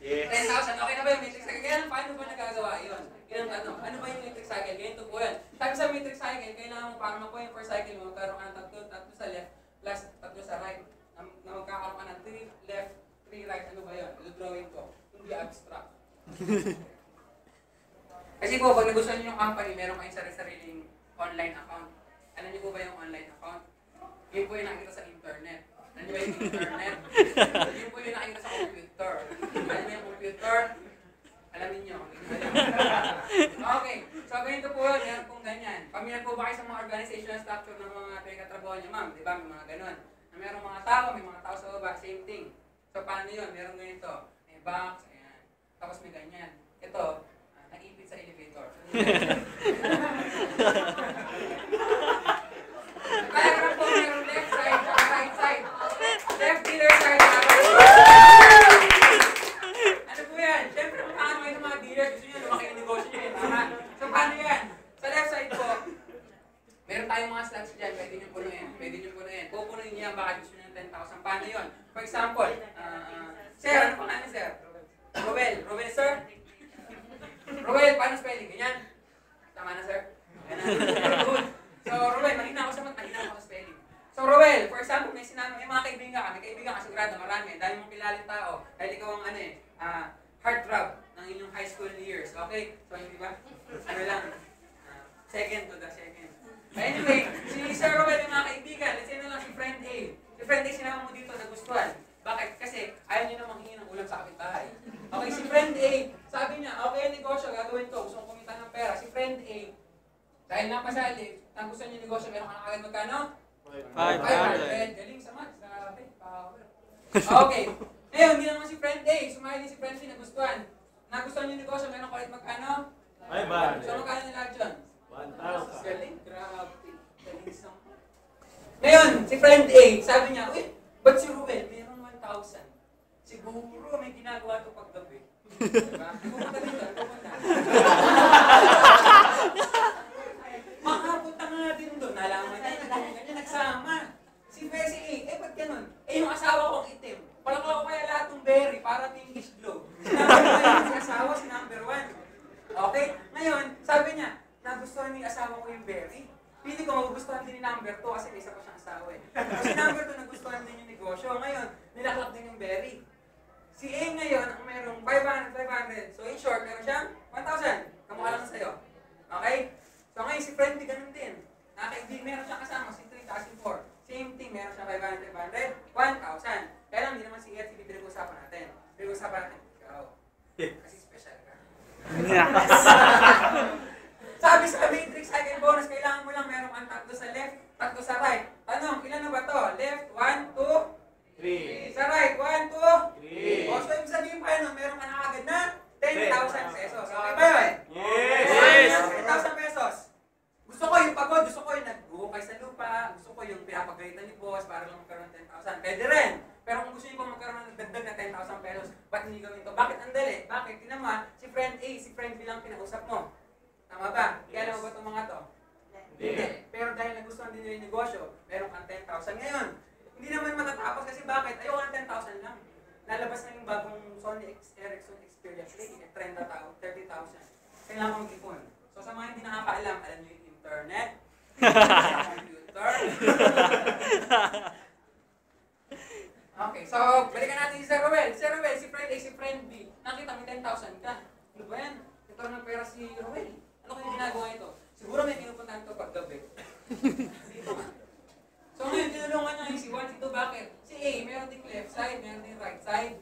Speaker 2: Yes!
Speaker 3: 10,000, okay na ba yung matrix cycle? Kaya paano ba nagagawa yun? Yun ang tanong. Ano ba yung matrix cycle? Ganito po yan. Sabi sa matrix cycle, kailangan mo para makuha yung first cycle mo, magkaroon ka ng tatlo sa left, plus tatlo sa right. Na magkakaroon ka ng 3 left, 3 right. Ano ba yun? Ito-drawing ko. Hindi abstract. Kasi po, pag nagustuhan nyo yung company, meron kayong sarili-sariling online account. Alam niyo po ba yung online account? Yun po yung nakikita sa internet. Alam niyo ba yung internet? Yun po yung nakikita sa computer. Alam niyo yung computer? Alamin niyo. Okay. So, ganito po yun. Meron pong ganyan. Pamilyar po ba kayo sa mga organizational structure ng mga pinagkatrabaho niyo, ma'am? Di ba? May mga ganon. Na merong mga tao, may mga tao sa baba. Same thing. So, paano yun? Meron ganito. May box. Ayan. Tapos may ganyan. Ito. Naipit sa elevator. Kaya naman po mayroong left side at right side. Left dealer side at right side. Ano po yan? Siyempre kung paano kayo ng mga dealer, gusto nyo lumaki yung negosyo nyo. Tama? So paano yan? Sa left side po, meron tayong mga slots dyan, pwede nyo punuin. Pwede nyo punuin. Pupunuin niyo yan, baka gusto nyo ng 10,000. Paano yun? For example, sir, ano pangalan sir? Roel. Roel, sir? Roel, paano spelling? Ganyan? Tama na, sir? Good. So, Roel, mahina ako sa spelling. So, Roel, for example, may mga kaibigan ka, sigurado, marami. Dahil mong kilalang tao. Dahil ikaw ang heartthrob ng inyong high school years. Okay? So, hindi ba? Ano lang? Second to the second. Anyway, si Sir Roel yung mga kaibigan. Let's say na lang si Friend A. Si Friend A sinama mo dito nagustuhan. Bakit? Kasi ayaw niyo namang hingin ng ulam sa kapitbahay. Okay, si Friend A, sabi niya, okay, negosyo, gagawin ko. Gusto kong kumita ng pera. Si Friend A, dahil napasali, ang gusto niyo negosyo, meron ka na agad magkano? 500. Galing sa maths. Grabe, power. Okay. Ngayon, hindi naman si Friend A. Sumali si Friend B, nagustuhan. Nagustuhan niyo negosyo, meron ka ulit magkano? 500. So, magkano nila dyan? 1,000. Galing, grabe. Galing sa maths. Ngayon, si Friend A, sabi niya, uy, ba't si Ruel, meron 1,000? Siguro may ginagawa ito paggabi. Diba? Pumunta dito, pumunta. Makapunta nga din doon. Nalaman niya, ganyan nagsama. Si Bessie A, ba't ganun? Yung asawa kong itim. Palakla ko kaya lahat ng berry para English glow. Sinabi ko yung si asawa, si number 1. Okay? Ngayon, sabi niya, nagustuhan ni asawa ko yung berry. Pili ko magugustuhan din ni number 2 kasi may isa pa siyang asawa eh. Kasi number 2 nagustuhan din yung negosyo. Ngayon, nilaklak din yung berry. Si A ngayon, ang merong 500. So in short, meron siyang 1,000. Kamukha lang sa'yo. Okay? So ngayon, si Friend B, ganun din. Nakakaibig, meron siyang kasama, si 3,004. Same thing, meron siyang 500, 1,000. Kaya lang, hindi naman si A at si B pinag-usapan natin. Pinag-usapan natin, ikaw. Kasi special ka. Sabi sa matrix cycle bonus, kailangan mo lang merong ang tatlo sa left, tatlo sa right. Tanong, ilan na ba to? Left, 1, 2, 3. Sa right, 1, 2, 3. O, so yung sabihin pa yun, meron ka na agad na 10,000 pesos. Okay ba yun?
Speaker 2: Yes!
Speaker 3: 10,000 pesos. Gusto ko yung pagod, gusto ko yung nag-buhukay sa lupa, gusto ko yung pinapagalitan ni boss para lang magkaroon ng 10,000. Pwede rin. Pero kung gusto niyo pa magkaroon ng dagdag na 10,000 pesos, ba't hindi gawin to? Bakit ang dali? Bakit? Tinama, si Friend A, si Friend B lang kinausap mo. Tama ba? Kaya alam mo ba itong mga to? Hindi. Pero dahil nagustuhan din nila yung negosyo, meron kang 10,000 ngayon. Hindi naman matatapos kasi bakit? Ayoko ng 10,000 lang. Lalabas na yung bagong Sony Ericsson Xperia 3, 30,000. Kailangan mong ipon. So sa mga hindi nakakaalam, alam nyo yung internet, computer. Okay, so balikan natin si Sir Roel. Si Roel, si Friend A, si Friend B. Nakita mo 10,000 ka. Ano ba yan? Ito ng pera si Roel. Ano kaya ginagawa ito? Siguro may pinupuntahan ito paggabi. Dito nga. So ngayon, tinulungan niya yung si 1, si 2. Bakit? Si A, meron din left side, meron din right side.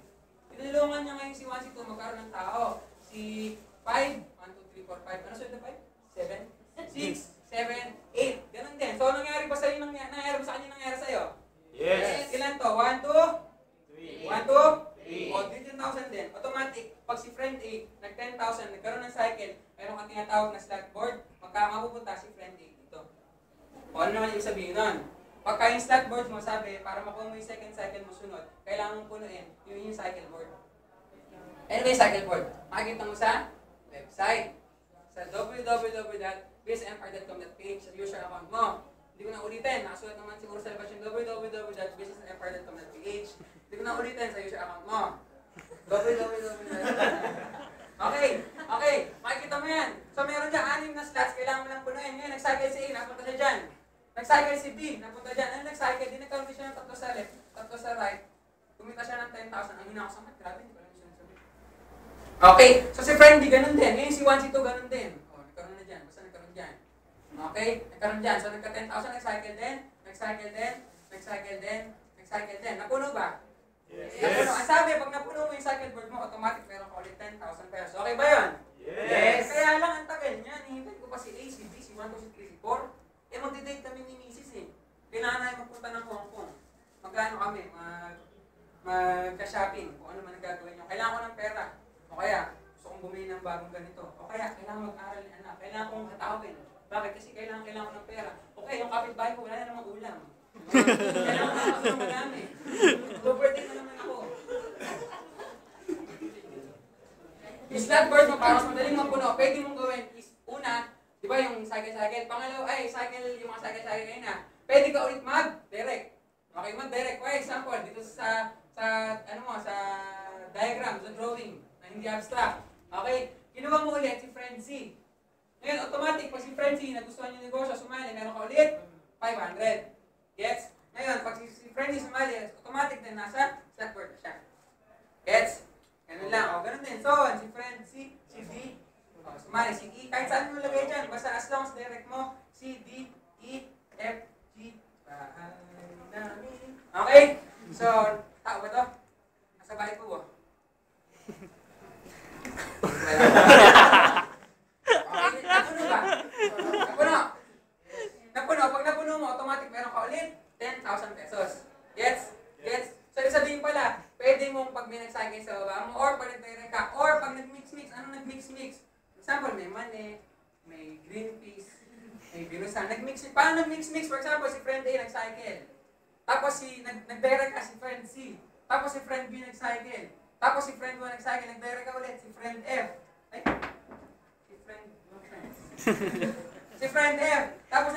Speaker 3: Tinulungan niya ngayon si 1, si 2, magkaroon ng tao. Si 5, 1, 2, 3, 4, 5. Ano sulit na 5? 7? 6, 7, 8. Ganun din. So nangyari ba sa'yo, nangyari ba sa kanya, nangyari sa'yo?
Speaker 2: Yes!
Speaker 3: Ilan to? 1, 2? 1, 2? O, 10,000 din. Automatic, pag si Friend A, nag-10,000, nagkaroon ng cycle, mayroon kang tinatawag na slot board, mapupunta si Friend A dito. O, ano naman yung sabihin nun? Pagka yung slot board mo, sabi, para makuha mo yung second cycle mo sunod, kailangan mong punuin yung cycle board. Ano ba yung cycle board? Makikita mo sa website. Sa www.businessempire.com.ph sa user account mo. Hindi ko na ulitin. Nakasulat naman siguro sa labas yung www.businessempire.com.ph. Hindi ko na ulitin sa user account mo. Okay. Makikita mo yan. So meron dyan 6 na slots. Kailangan mo lang punuin. Ngayon, nag-cycle si A, napunta siya dyan. Nag-cycle si B, napunta dyan. Ano nag-cycle? Di nagkaroon siya ng 3 sa left, 3 sa right. Kumita siya ng 10,000. Ang hina ko sa mat. Grabe, hindi ko lang siya sabi. Okay. So si Friend B, ganun din. Ngayon si 1, si 2, ganun din. O, nagkaroon na dyan. Basta nagkaroon dyan. Okay? Nagkaroon dyan. So nagka 10,000, nag-cycle din. Napuno ba?
Speaker 2: Yes!
Speaker 3: Napuno. Ang sabi, pag napuno mo yung cycle board mo, automatic meron ka ulit 10,000 pesos. Okay ba yun?
Speaker 2: Yes!
Speaker 3: Kaya lang ang tagal niya. Hihintay ko pa si A, si B, si 1, si 3, si 4. Magdi-date kami ni Mrs. eh. Kailangan namin magpunta ng Hong Kong. Magkano kami? Magka-shopping. Kung ano man ang gagawin nyo. Kailangan ko ng pera. O kaya, gusto kong bumili ng bagong ganito. O kaya, kailangan mag-aral ni anak. Kailangan kong hatawin. Bakit? Kasi kailangan ko ng pera. Okay, yung kapitbahay ko, wala na namang ulam. Kailangan ko ng marami. Birthday na naman ako. Yung slot board mo, para mas madaling mapuno, pwede mong gawin is, una, di ba yung cycle? Pangalawa, Okay, cycle, yung mga cycle ngayon na. Pwede ka ulit mag-direct. Okay, mag-direct. For example, dito sa diagram, sa drawing, na hindi abstract. Okay, ginawa mo ulit si Frenzy. Ngayon, automatic, pag si Frenzy nagustuhan yung negosyo, sumali, meron ka ulit, 500. Gets? Ngayon, pag si Frenzy sumali, automatic din nasa blackboard na siya. Gets? Ganun lang. O, ganun din. So, si Frenzy, si D, sumali, si E, kahit saan mo lagay dyan, basta as long as direct mo, C, D, E, F, G, bahay namin. Okay? So, tao ba to? Nasa bahay ko ba? Okay, napuno ba? Napuno. Napuno. Pag napuno mo, automatic meron ka ulit 10,000 pesos. Gets? Gets? So, sabihin pala, pwede mong pag may nag-cycle sa baba mo, or pag nag-direct ka, or pag nag-mix-mix. Anong nag-mix-mix? Example, may mani, may green peas, may binusan. Nag-mix-mix. Paano nag-mix-mix? For example, si friend A nag-cycle. Tapos nag-direct ka si friend C. Tapos si friend B nag-cycle. Tapos si friend 1 nag-cycle. Nag-direct ka ulit si friend F. Ay, si friend F. Tapos